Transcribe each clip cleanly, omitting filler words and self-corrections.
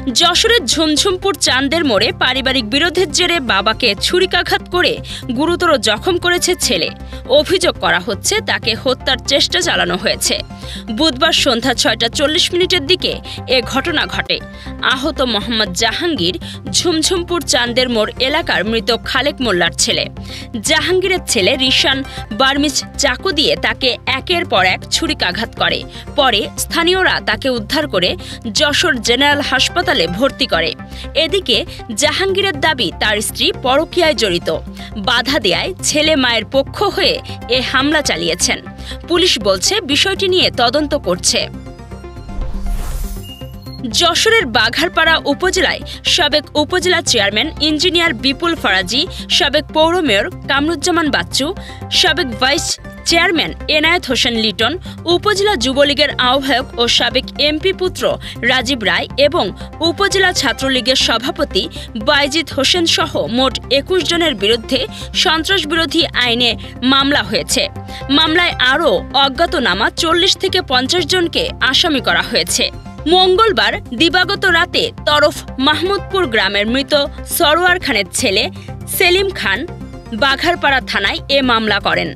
যশোরের ঝুমঝুমপুর চান্দের মোড়ে পারিবারিক বিরোধের জেরে বাবাকে ছুরিকাঘাত করে গুরুতর জখম করেছে ছেলে। অভিযোগ করা হচ্ছে তাকে হত্যার চেষ্টা চালানো হয়েছে। বুধবার সন্ধ্যা ৬টা ৪০ দিকে এ ঘটনা ঘটে। আহত মোহাম্মদ জাহাঙ্গীর ঝুমঝুমপুর চান্দের মোড় এলাকার মৃত খালেক মোল্লার ছেলে। জাহাঙ্গীরের ছেলে রিশান বার্মিজ চাকু দিয়ে তাকে একের পর এক ছুরিকাঘাত করে। পরে স্থানীয়রা তাকে উদ্ধার করে যশোর জেনারেল হাসপাতালে ভর্তি করে। এদিকে জাহাঙ্গীরের দাবি তার স্ত্রী পরকীয়ায় জড়িত। বাধা দেয়ায় ছেলে মায়ের পক্ষ হয়ে এ হামলা চালিয়েছেন। পুলিশ বলছে বিষয়টি নিয়ে তদন্ত করছে। যশোরের বাঘারপাড়া উপজেলায় সাবেক উপজেলা চেয়ারম্যান ইঞ্জিনিয়ার বিপুল ফরাজি, সাবেক পৌর মেয়র কামরুজ্জামান বাচ্চু, সাবেক ভাইস চেয়ারম্যান এনায়েত হোসেন লিটন, উপজেলা যুবলীগের আহ্বায়ক ও সাবেক এমপি পুত্র রাজীব রায় এবং উপজেলা ছাত্রলীগের সভাপতি বাইজিদ হোসেন সহ মোট ২১ জনের বিরুদ্ধে সন্ত্রাসবিরোধী আইনে মামলা হয়েছে। মামলায় আরও অজ্ঞাতনামা ৪০ থেকে ৫০ জনকে আসামি করা হয়েছে। মঙ্গলবার দিবাগত রাতে তরফ মাহমুদপুর গ্রামের মৃত সরোয়ার খানের ছেলে সেলিম খান বাঘারপাড়া থানায় এ মামলা করেন।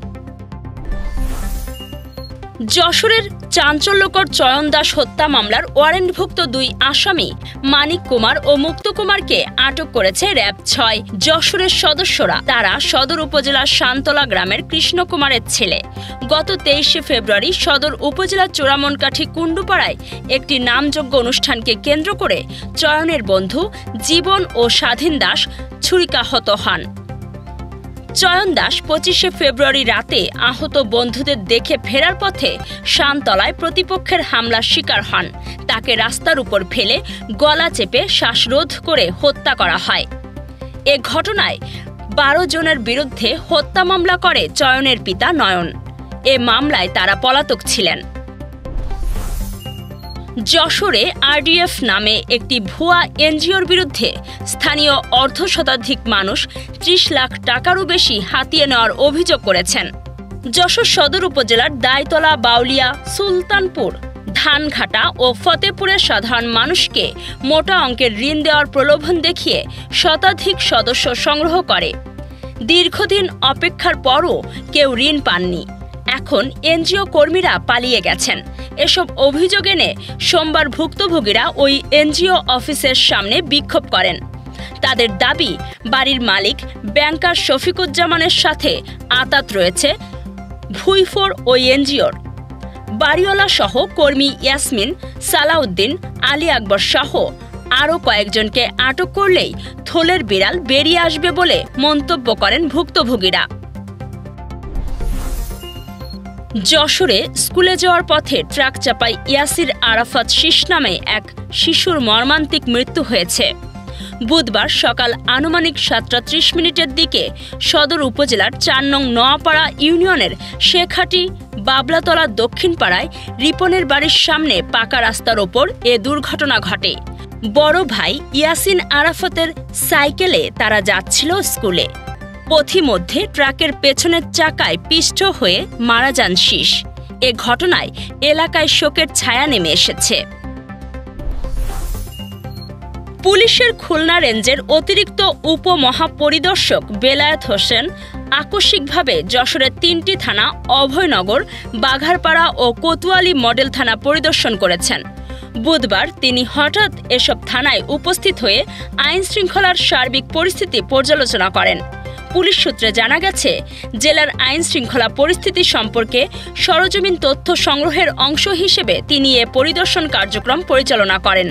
যশোরের চাঞ্চল্যকর চয়ন দাস হত্যা মামলার ওয়ারেন্টভুক্ত ২ আসামি মানিক কুমার ও মুক্ত কুমারকে আটক করেছে র‍্যাব-৬ যশোরের সদস্যরা। তারা সদর উপজেলার শান্তলা গ্রামের কৃষ্ণ কুমারের ছেলে। গত ২৩ ফেব্রুয়ারি সদর উপজেলার চোরামনকাঠি কুণ্ডুপাড়ায় একটি নামযোগ্য অনুষ্ঠানকে কেন্দ্র করে চয়নের বন্ধু জীবন ও স্বাধীন দাস ছুরিকাহত হন। চয়ন দাস ২৫ ফেব্রুয়ারি রাতে আহত বন্ধুদের দেখে ফেরার পথে শান্তলায় প্রতিপক্ষের হামলার শিকার হন। তাকে রাস্তার উপর ফেলে গলা চেপে শ্বাসরোধ করে হত্যা করা হয়। এ ঘটনায় ১২ জনের বিরুদ্ধে হত্যা মামলা করে চয়নের পিতা নয়ন। এ মামলায় তারা পলাতক ছিলেন। যশোরে আরডিএফ নামে একটি ভুয়া এনজিওর বিরুদ্ধে স্থানীয় অর্ধশতাধিক মানুষ ৩০ লাখ টাকারও বেশি হাতিয়ে নেওয়ার অভিযোগ করেছেন। যশোর সদর উপজেলার দায়তলা, বাউলিয়া, সুলতানপুর, ধানঘাটা ও ফতেপুরের সাধারণ মানুষকে মোটা অঙ্কের ঋণ দেওয়ার প্রলোভন দেখিয়ে শতাধিক সদস্য সংগ্রহ করে। দীর্ঘদিন অপেক্ষার পরও কেউ ঋণ পাননি। এখন এনজিও কর্মীরা পালিয়ে গেছেন। এসব অভিযোগ এনে সোমবার ভুক্তভোগীরা ওই এনজিও অফিসের সামনে বিক্ষোভ করেন। তাদের দাবি, বাড়ির মালিক ব্যাংকার শফিকুজ্জামানের সাথে আঁতাত রয়েছে ভুইফোর ওই এনজিওর। বাড়িওয়ালা সহ কর্মী ইয়াসমিন, সালাউদ্দিন, আলী আকবর সহ আরও কয়েকজনকে আটক করলেই থলের বিড়াল বেরিয়ে আসবে বলে মন্তব্য করেন ভুক্তভোগীরা। যশোরে স্কুলে যাওয়ার পথে ট্রাক চাপায় ইয়াসির আরাফাত শীষ নামে এক শিশুর মর্মান্তিক মৃত্যু হয়েছে। বুধবার সকাল আনুমানিক ৭টা ৩০ দিকে সদর উপজেলার ৪ নং নোয়াপাড়া ইউনিয়নের শেখাটি বাবলাতলা দক্ষিণ পাড়ায় রিপনের বাড়ির সামনে পাকা রাস্তার ওপর এ দুর্ঘটনা ঘটে। বড় ভাই ইয়াসিন আরাফাতের সাইকেলে তারা যাচ্ছিল স্কুলে। পথিমধ্যে ট্রাকের পেছনের চাকায় পিষ্ট হয়ে মারা যান শীষ। এ ঘটনায় এলাকায় শোকের ছায়া নেমে এসেছে। পুলিশের খুলনা রেঞ্জের অতিরিক্ত উপমহাপরিদর্শক বেলায়েত হোসেন আকস্মিকভাবে যশোরের ৩টি থানা অভয়নগর, বাঘারপাড়া ও কোতোয়ালি মডেল থানা পরিদর্শন করেছেন। বুধবার তিনি হঠাৎ এসব থানায় উপস্থিত হয়ে আইন শৃঙ্খলার সার্বিক পরিস্থিতি পর্যালোচনা করেন। পুলিশ সূত্রে জানা গেছে, জেলার আইন শৃঙ্খলা পরিস্থিতি সম্পর্কে সরজমিন তথ্য সংগ্রহের অংশ হিসেবে তিনি এ পরিদর্শন কার্যক্রম পরিচালনা করেন।